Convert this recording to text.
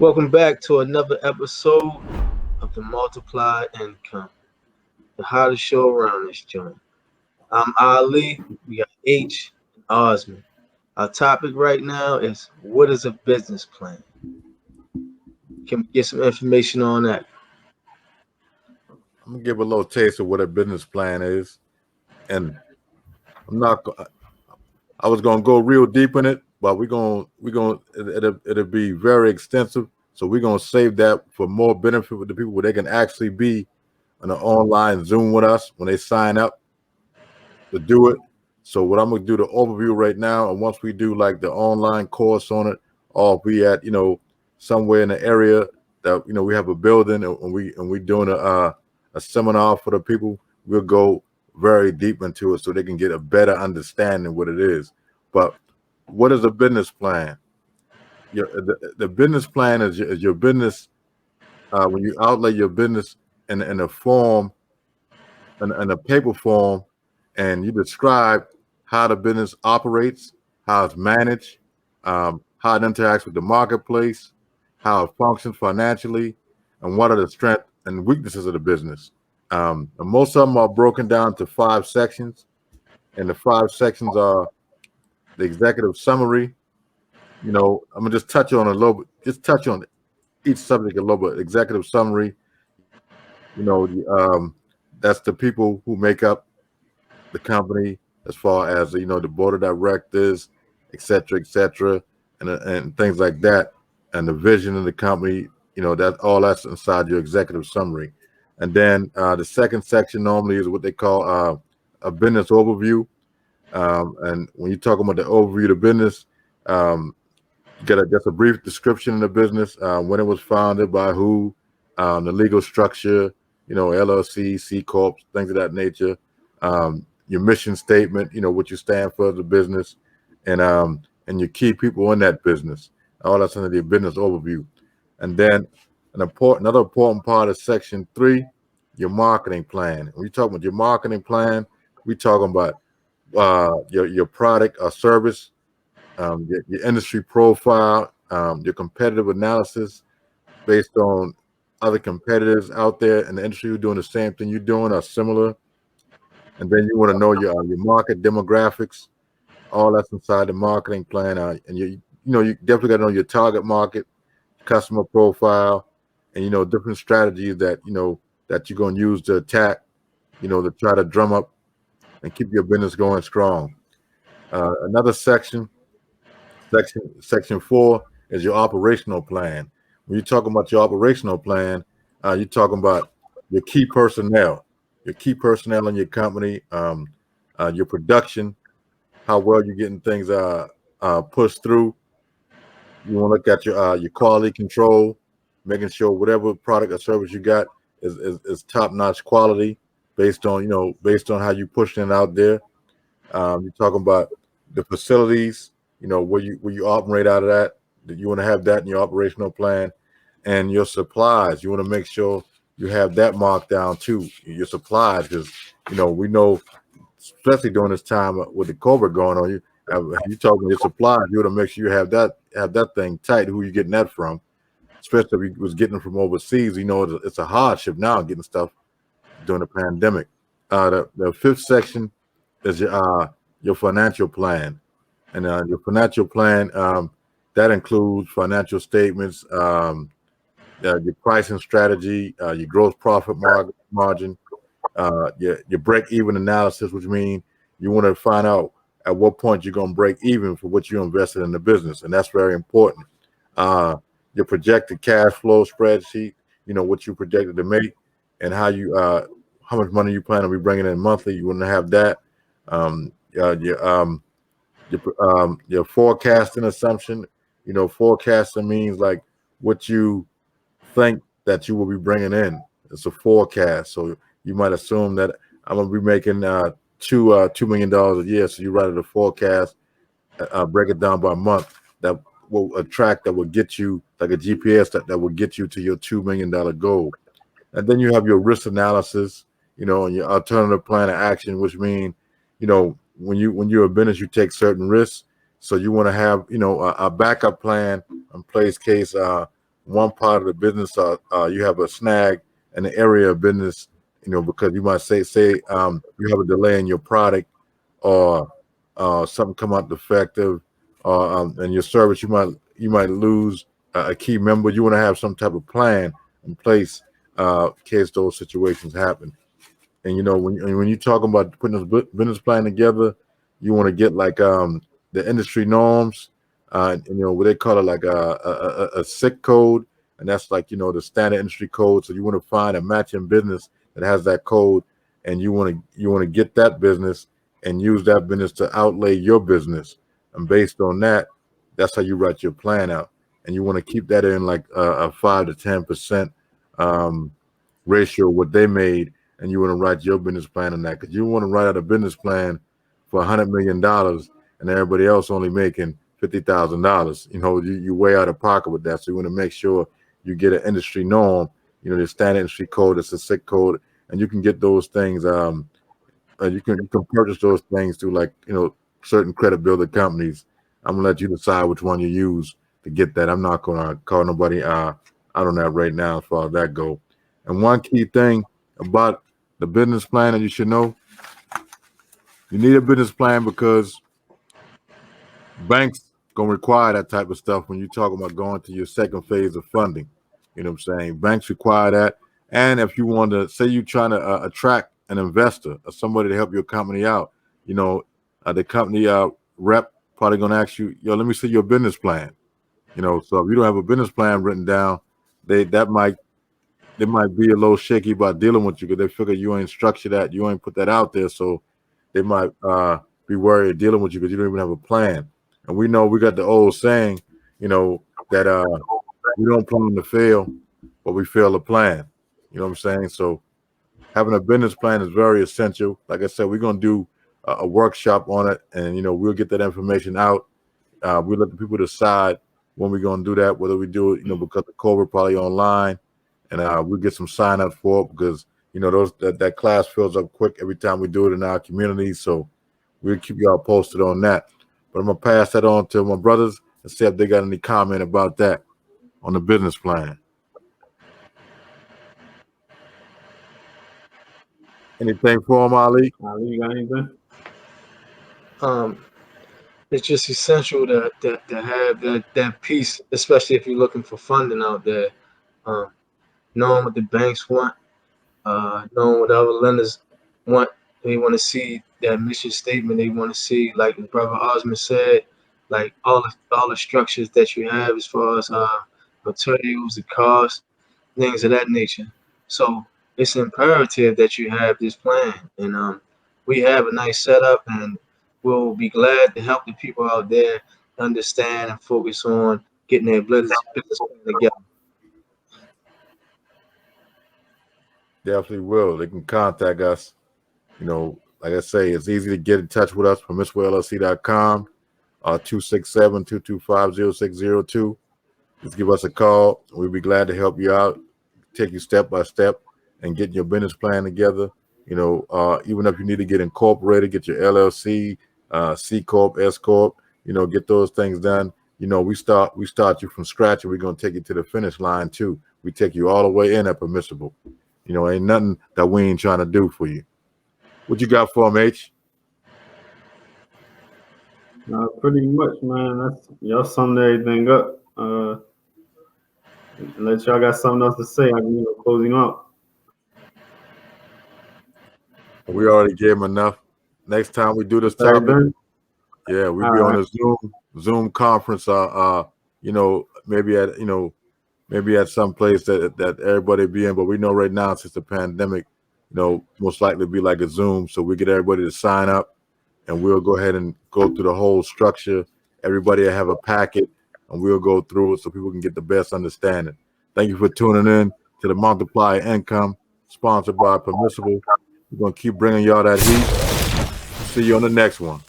Welcome back to another episode of the Multiply Income, the hottest show around this joint. I'm Ali. We got H and Osman. Our topic right now is what is a business plan? Can we get some information on that? I'm gonna give a little taste of what a business plan is, and I'm not. I was gonna go real deep in it, but it'll be very extensive. So we're gonna save that for more benefit with the people where they can actually be on an online Zoom with us when they sign up to do it. So what I'm gonna do the overview right now, and once we do like the online course on it, or if we at somewhere in the area that we have a building and we doing a seminar for the people, we'll go very deep into it so they can get a better understanding what it is. But what is a business plan? The business plan is your business when you outlay your business in a form in a paper form, and you describe how the business operates, how it's managed, how it interacts with the marketplace, how it functions financially, and what are the strengths and weaknesses of the business. And most of them are broken down to 5 sections, and the 5 sections are the executive summary. I'm gonna just touch on a little bit, just touch on each subject a little bit. Executive summary, you know, the, um, that's the people who make up the company, as far as the board of directors, et cetera, and things like that, and the vision of the company. That's inside your executive summary. And then the second section normally is what they call a business overview. And when you're talking about the overview of the business, you get just a brief description of the business, when it was founded, by who, the legal structure, LLC, C corp, things of that nature. Your mission statement, what you stand for as a business, and your key people in that business. All that's under the business overview. And then another important part of section 3, your marketing plan. When you talk about your marketing plan, we talking about your product or service, your industry profile, your competitive analysis based on other competitors out there in the industry who are doing the same thing you're doing or similar. And then you want to know your market demographics. All that's inside the marketing plan, and you definitely got to know your target market, customer profile, and different strategies that you're going to use to attack, to try to drum up and keep your business going strong. Another section 4 is your operational plan. When you're talking about your operational plan, you're talking about your key personnel, in your company, your production, how well you're getting things pushed through. You want to look at your quality control, making sure whatever product or service you got is top notch quality based on how you pushing it out there. You're talking about the facilities, where you operate out of that you want to have that in your operational plan, and your supplies. You want to make sure you have that marked down too. Your supplies, because we know, especially during this time with the COVID going on, you talking your supplies. You want to make sure you have that thing tight. Who you getting that from? Especially if you was getting it from overseas. It's a hardship now getting stuff during the pandemic. The fifth section is your financial plan, and your financial plan that includes financial statements, your pricing strategy, your gross profit margin, your break even analysis, which means you want to find out at what point you're going to break even for what you invested in the business, and that's very important. Your projected cash flow spreadsheet, what you projected to make, and how much money you plan to be bringing in monthly. You want to have that. Your forecasting assumption. Forecasting means like what you think that you will be bringing in. It's a forecast, so you might assume that I'm going to be making $2 million a year. So you write it a forecast, break it down by month. That will get you like a GPS that will get you to your $2 million goal. And then you have your risk analysis, and your alternative plan of action, which means, when you're a business, you take certain risks. So you want to have, a backup plan in place case one part of the business, you have a snag in the area of business, because you might say you have a delay in your product, or something come out defective, and your service, you might lose a key member. You want to have some type of plan in place in case those situations happen. And when you're talking about putting this business plan together, you want to get like the industry norms, what they call it, like a SIC code, and that's like the standard industry code. So you want to find a matching business that has that code, and you want to get that business and use that business to outlay your business, and based on that, that's how you write your plan out. And you want to keep that in like a 5 to 10% ratio what they made, and you want to write your business plan on that, because you want to write out a business plan for $100 million and everybody else only making $50,000. You way out of pocket with that. So you want to make sure you get an industry norm, the standard industry code, it's a SIC code, and you can get those things. You can purchase those things through like certain credit builder companies. I'm gonna let you decide which one you use to get that. I'm not gonna call nobody out on that right now as far as that go. And one key thing about the business plan that you should know, you need a business plan because banks gonna require that type of stuff when you're talking about going to your second phase of funding. You know what I'm saying? Banks require that. And if you want to say you're trying to attract an investor or somebody to help your company out, the company rep probably gonna ask you, yo, let me see your business plan. So if you don't have a business plan written down, they might be a little shaky about dealing with you, because they figure you ain't structured that, you ain't put that out there, so they might be worried dealing with you because you don't even have a plan. And we know we got the old saying, that we don't plan to fail, but we fail to plan. You know what I'm saying? So having a business plan is very essential. Like I said, we're gonna do a workshop on it, and we'll get that information out. We'll let the people decide when we're gonna do that, whether we do it, because the COVID probably online, and we'll get some sign up for it, because that class fills up quick every time we do it in our community. So we'll keep y'all posted on that. But I'm gonna pass that on to my brothers and see if they got any comment about that on the business plan. Anything for him, Ali? Ali, you got anything? It's just essential to have that piece, especially if you're looking for funding out there. Knowing what the banks want, knowing what other lenders want. They want to see that mission statement. They want to see, like Brother Osman said, like all the structures that you have as far as materials, the cost, things of that nature. So it's imperative that you have this plan, and we have a nice setup, and we'll be glad to help the people out there understand and focus on getting their business plan together. Definitely will. They can contact us. Like I say, it's easy to get in touch with us from MissWellLC.com, 267-225-0602. Just give us a call. We'll be glad to help you out, take you step by step, and get your business plan together. Even if you need to get incorporated, get your LLC, C Corp, S Corp, get those things done. We start you from scratch, and we're gonna take you to the finish line too. We take you all the way in at Permissible. Ain't nothing that we ain't trying to do for you. What you got for him, H? Pretty much, man. That's y'all summed everything up. Unless y'all got something else to say, I can closing up. We already gave him enough. Next time we do this topic, we'll be on a Zoom conference. Maybe at some place that everybody be in. But we know right now, since the pandemic, most likely be like a Zoom. So we get everybody to sign up, and we'll go ahead and go through the whole structure. Everybody will have a packet, and we'll go through it so people can get the best understanding. Thank you for tuning in to the Multiply Income, sponsored by Permissible. We're going to keep bringing y'all that heat. See you on the next one.